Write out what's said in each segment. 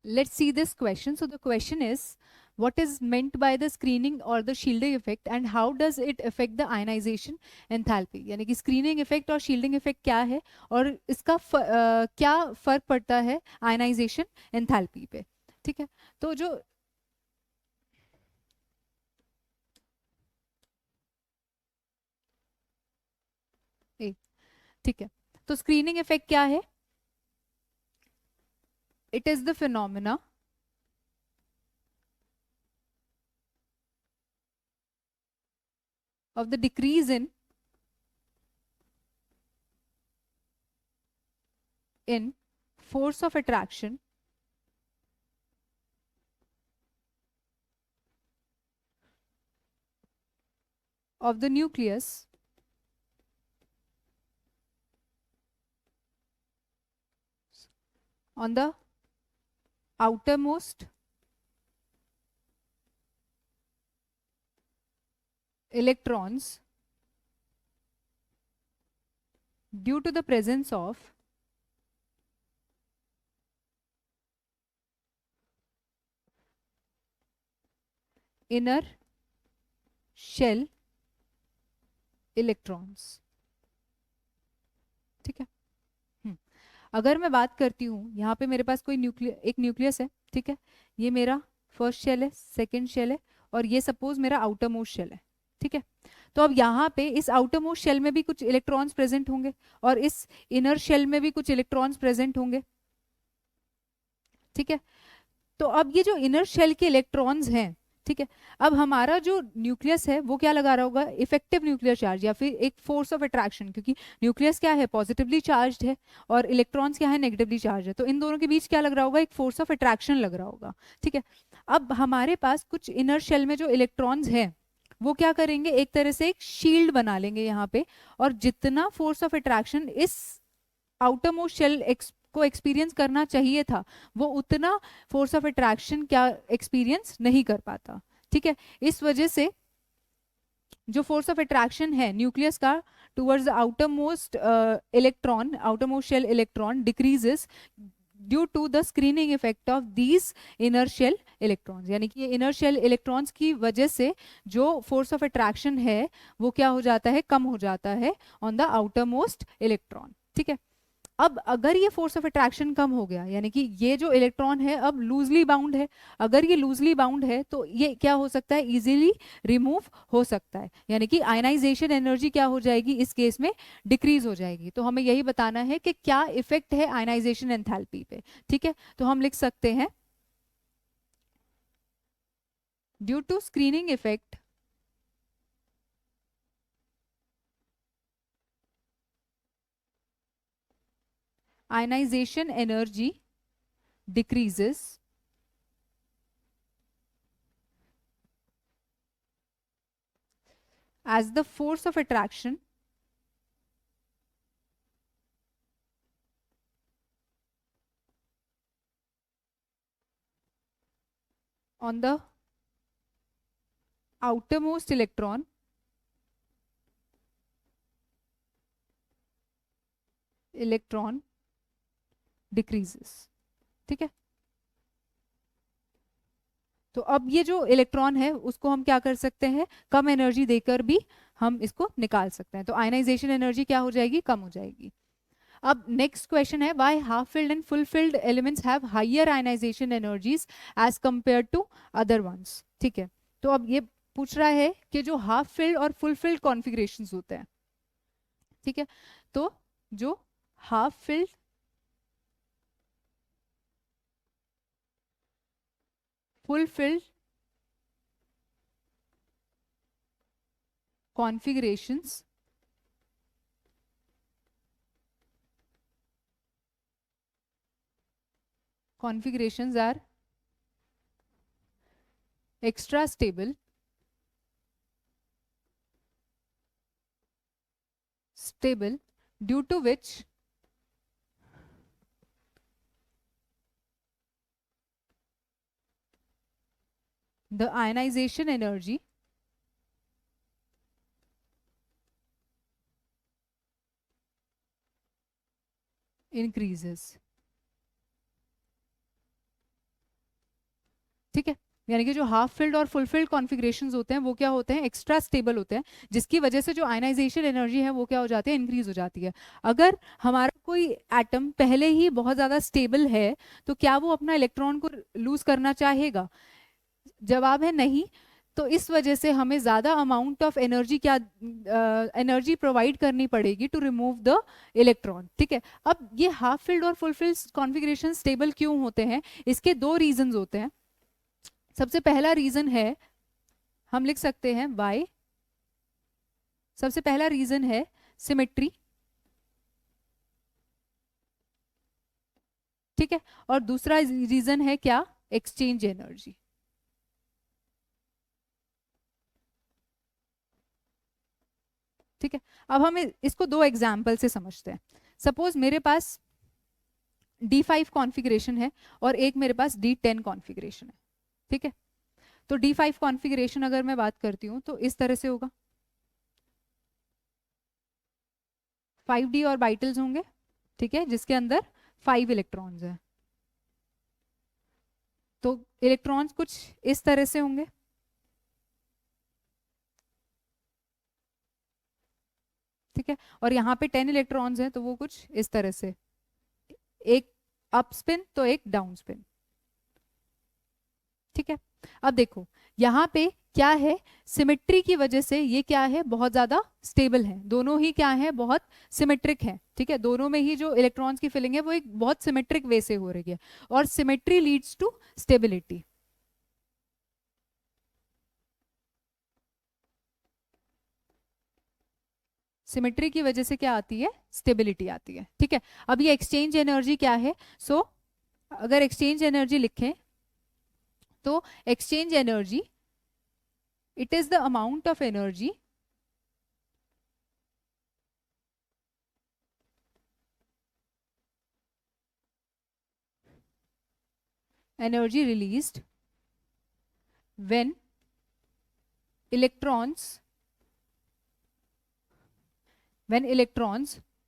Let's see this question. So the question is, what is meant by the screening or the shielding effect and how does it affect the ionization enthalpy? यानी कि screening effect और shielding effect क्या है और इसका क्या फर्क पड़ता है ionization enthalpy पे. ठीक है. तो जो ठीक है, तो स्क्रीनिंग इफेक्ट क्या है? It is the phenomena of the decrease in force of attraction of the nucleus on the outermost electrons due to the presence of inner shell electrons. ठीक है. अगर मैं बात करती हूँ, यहाँ पे मेरे पास कोई एक न्यूक्लियस है. ठीक है, ये मेरा फर्स्ट शेल है, सेकेंड शेल है और ये सपोज मेरा आउटर मोस्ट शेल है. ठीक है, तो अब यहाँ पे इस आउटर मोस्ट शेल में भी कुछ इलेक्ट्रॉन्स प्रेजेंट होंगे और इस इनर शेल में भी कुछ इलेक्ट्रॉन्स प्रेजेंट होंगे. ठीक है, तो अब ये जो इनर शेल के इलेक्ट्रॉन्स हैं, ठीक है, अब हमारा जो न्यूक्लियस है वो क्या लगा रहा होगा? इफेक्टिव न्यूक्लियर चार्ज या फिर एक फोर्स ऑफ अट्रैक्शन, क्योंकि न्यूक्लियस क्या है? पॉजिटिवली चार्ज्ड है और इलेक्ट्रॉन्स क्या है? नेगेटिवली चार्ज है. तो इन दोनों के बीच क्या लग रहा होगा? एक फोर्स ऑफ अट्रैक्शन लग रहा होगा. ठीक है, अब हमारे पास कुछ इनर शेल में जो इलेक्ट्रॉन्स हैं वो क्या करेंगे? एक तरह से एक शील्ड बना लेंगे यहाँ पे, और जितना फोर्स ऑफ अट्रैक्शन इस आउटर मोस्ट शेल को एक्सपीरियंस करना चाहिए था वो उतना फोर्स ऑफ अट्रैक्शन क्या एक्सपीरियंस नहीं कर पाता. ठीक है, इस वजह से जो फोर्स ऑफ अट्रैक्शन है न्यूक्लियस का towards the outermost electron, outermost shell electron decreases due to the screening effect of these inner shell electrons. यानी कि ये इनर शेल इलेक्ट्रॉन्स की वजह से जो फोर्स ऑफ अट्रैक्शन है वो क्या हो जाता है? कम हो जाता है on the outermost electron. ठीक है, अब अगर ये फोर्स ऑफ अट्रैक्शन कम हो गया, यानी कि ये जो इलेक्ट्रॉन है अब लूजली बाउंड है, अगर ये लूजली बाउंड है तो ये क्या हो सकता है? इजीली रिमूव हो सकता है. यानी कि आयनाइजेशन एनर्जी क्या हो जाएगी इस केस में? डिक्रीज हो जाएगी. तो हमें यही बताना है कि क्या इफेक्ट है आयनाइजेशन एंथैल्पी पे. ठीक है, तो हम लिख सकते हैं due to screening effect ionization energy decreases as the force of attraction on the outermost electron decreases. ठीक है, तो अब ये जो इलेक्ट्रॉन है उसको हम क्या कर सकते हैं? कम एनर्जी देकर भी हम इसको निकाल सकते हैं. तो आयनाइजेशन एनर्जी क्या हो जाएगी? कम हो जाएगी. अब नेक्स्ट क्वेश्चन है, why half filled and full filled elements have higher ionization energies as compare to other ones. ठीक है, तो अब ये पूछ रहा है कि जो हाफ फिल्ड और फुल फिल्ड कॉन्फ़िगरेशंस होते हैं, ठीक है, तो जो half filled full field configurations are extra stable due to which the ionization energy increases. ठीक है, यानी कि जो हाफ फिल्ड और फुल फिल्ड कॉन्फ़िगरेशंस होते हैं वो क्या होते हैं, एक्स्ट्रा स्टेबल होते हैं, जिसकी वजह से जो आयनाइजेशन एनर्जी है वो क्या हो जाती है, इंक्रीज हो जाती है। अगर हमारा कोई एटम पहले ही बहुत ज़्यादा स्टेबल है तो क्या वो अपना इलेक्ट्रॉन को लूज करना चाहेगा? जवाब है नहीं। तो इस वजह से हमें ज़्यादा अमाउंट ऑफ एनर्जी क्या एनर्जी प्रोवाइड करनी पड़ेगी टू रिमूव द इलेक्ट्रॉन। ठीक है, अब ये हाफ फिल्ड और फुल फिल्ड कॉन्फ़िगरेशन स्टेबल क्यों होते हैं, इसके दो रीजंस होते हैं। सबसे पहला रीजन है, हम लिख सकते हैं वाई, सबसे पहला रीजन है सिमेट्री। ठीक है, और दूसरा रीजन है क्या, एक्सचेंज एनर्जी। ठीक है, अब हम इसको दो एग्जाम्पल से समझते हैं। सपोज मेरे पास D5 कॉन्फ़िगरेशन है और एक मेरे पास D10 कॉन्फ़िगरेशन है। ठीक है, तो D5 कॉन्फ़िगरेशन अगर मैं बात करती हूँ तो इस तरह से होगा, 5d ऑर्बिटल्स होंगे। ठीक है, जिसके अंदर 5 इलेक्ट्रॉन्स हैं। तो इलेक्ट्रॉन्स कुछ इस तरह से होंगे। ठीक है, और यहाँ पे 10 इलेक्ट्रॉन्स हैं तो वो कुछ इस तरह से, एक अप स्पिन तो एक डाउन स्पिन। ठीक है, अब देखो यहाँ पे क्या है, सिमेट्री की वजह से ये क्या है, बहुत ज्यादा स्टेबल है, दोनों ही क्या है, बहुत सिमेट्रिक है। ठीक है, दोनों में ही जो इलेक्ट्रॉन्स की फिलिंग है वो एक बहुत सिमेट्रिक वे से हो रही है, और symmetry leads to stability. Symmetry की वजह से क्या आती है, स्टेबिलिटी आती है। ठीक है, अब ये एक्सचेंज एनर्जी क्या है, सो अगर एक्सचेंज एनर्जी लिखें तो exchange energy, it is the amount of energy energy released when electrons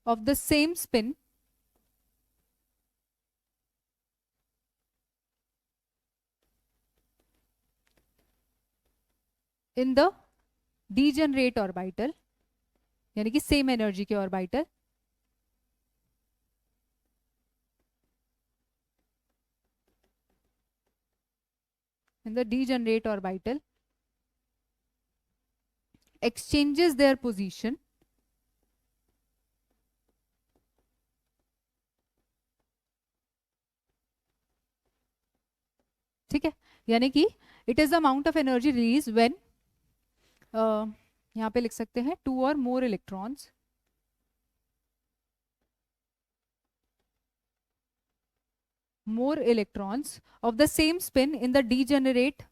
of the same spin in the degenerate orbital, यानी कि सेम एनर्जी के orbital, in the degenerate orbital exchanges their position ठीक है, यानी कि it is the amount of energy release when, यहाँ पे लिख सकते हैं 2 or more electrons of the same spin in the degenerate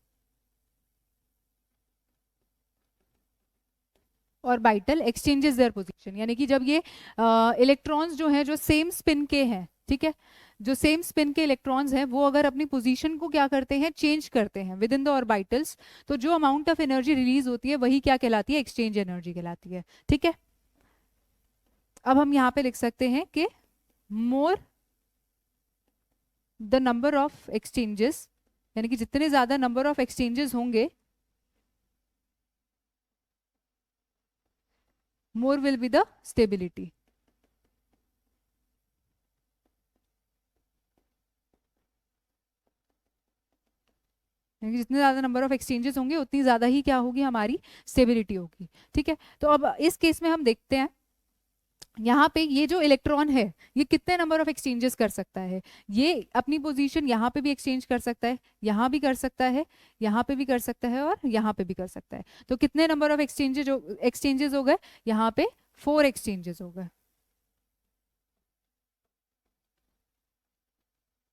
orbital exchanges their position, यानी कि जब ये इलेक्ट्रॉन्स जो हैं जो सेम स्पिन के हैं, ठीक है, जो सेम स्पिन के इलेक्ट्रॉन्स हैं वो अगर अपनी पोजीशन को क्या करते हैं, चेंज करते हैं विद इन द ऑर्बिटल्स, तो जो अमाउंट ऑफ एनर्जी रिलीज होती है वही क्या कहलाती है, एक्सचेंज एनर्जी कहलाती है। ठीक है, अब हम यहाँ पे लिख सकते हैं कि more the number of exchanges, यानी कि जितने ज्यादा नंबर ऑफ एक्सचेंजेस होंगे more will be the stability। जितने ज्यादा नंबर ऑफ एक्सचेंजेस होंगे उतनी ज्यादा ही क्या होगी, हमारी स्टेबिलिटी होगी। ठीक है, तो अब इस केस में हम देखते हैं यहाँ पे ये जो इलेक्ट्रॉन है ये कितने नंबर ऑफ एक्सचेंजेस कर सकता है, ये अपनी पोजीशन यहाँ पे भी एक्सचेंज कर सकता है, यहाँ भी कर सकता है, यहाँ पे भी कर सकता है और यहाँ पे भी कर सकता है। तो कितने नंबर ऑफ एक्सचेंजेस हो गए, यहाँ पे 4 एक्सचेंजेस हो गए।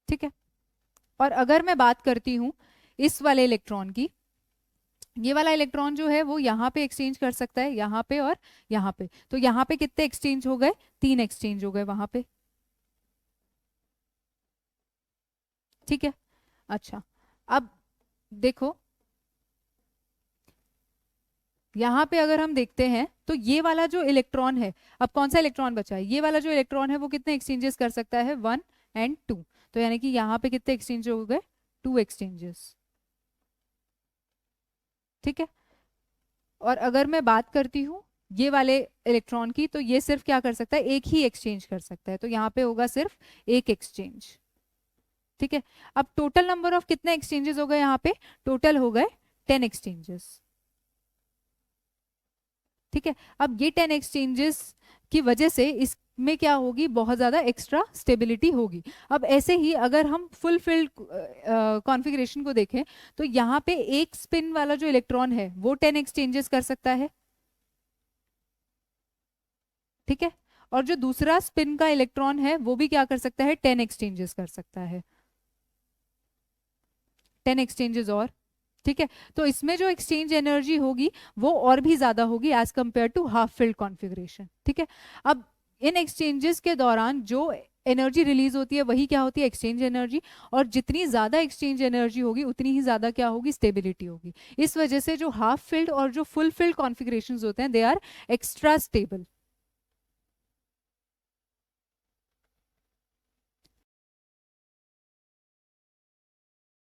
ठीक है, और अगर मैं बात करती हूँ इस वाले इलेक्ट्रॉन की, ये वाला इलेक्ट्रॉन जो है वो यहाँ पे एक्सचेंज कर सकता है, यहाँ पे और यहाँ पे, तो यहाँ पे कितने एक्सचेंज हो गए, 3 एक्सचेंज हो गए वहां पे। ठीक है, अच्छा अब देखो यहाँ पे अगर हम देखते हैं तो ये वाला जो इलेक्ट्रॉन है, अब कौन सा इलेक्ट्रॉन बचा है, ये वाला जो इलेक्ट्रॉन है वो कितने एक्सचेंजेस कर सकता है, 1 and 2, तो यानी कि यहाँ पे कितने एक्सचेंज हो गए, 2 एक्सचेंजेस। ठीक है। और अगर मैं बात करती हूँ ये वाले इलेक्ट्रॉन की, तो ये सिर्फ क्या कर सकता है, एक ही एक्सचेंज कर सकता है, तो यहाँ पे होगा सिर्फ एक एक्सचेंज। ठीक है। अब टोटल नंबर ऑफ कितने एक्सचेंजेस हो गए यहाँ पे, टोटल हो गए 10 एक्सचेंजेस। ठीक है। अब ये 10 एक्सचेंजेस की वजह से इसमें क्या होगी, बहुत ज़्यादा एक्स्ट्रा स्टेबिलिटी होगी। अब ऐसे ही अगर हम फुल फिल्ड कॉन्फ़िगरेशन को देखें, तो यहाँ पे एक स्पिन वाला जो इलेक्ट्रॉन है वो 10 एक्सचेंजेस कर सकता है। ठीक है। और जो दूसरा स्पिन का इलेक्ट्रॉन है वो भी क्या कर सकता है, 10 एक्सचेंजेस कर सकता है, 10 एक्सचेंजेस और। ठीक है। तो इसमें जो एक्सचेंज एनर्जी होगी वो और भी ज्यादा होगी as compare to half filled configuration. ठीक है। अब इन एक्सचेंजेस के दौरान जो एनर्जी रिलीज होती है वही क्या होती है, एक्सचेंज एनर्जी। और जितनी ज्यादा एक्सचेंज एनर्जी होगी उतनी ही ज्यादा क्या होगी, स्टेबिलिटी होगी। इस वजह से जो हाफ फिल्ड और जो फुल फिल्ड कॉन्फ़िगरेशंस होते हैं दे आर एक्स्ट्रा स्टेबल।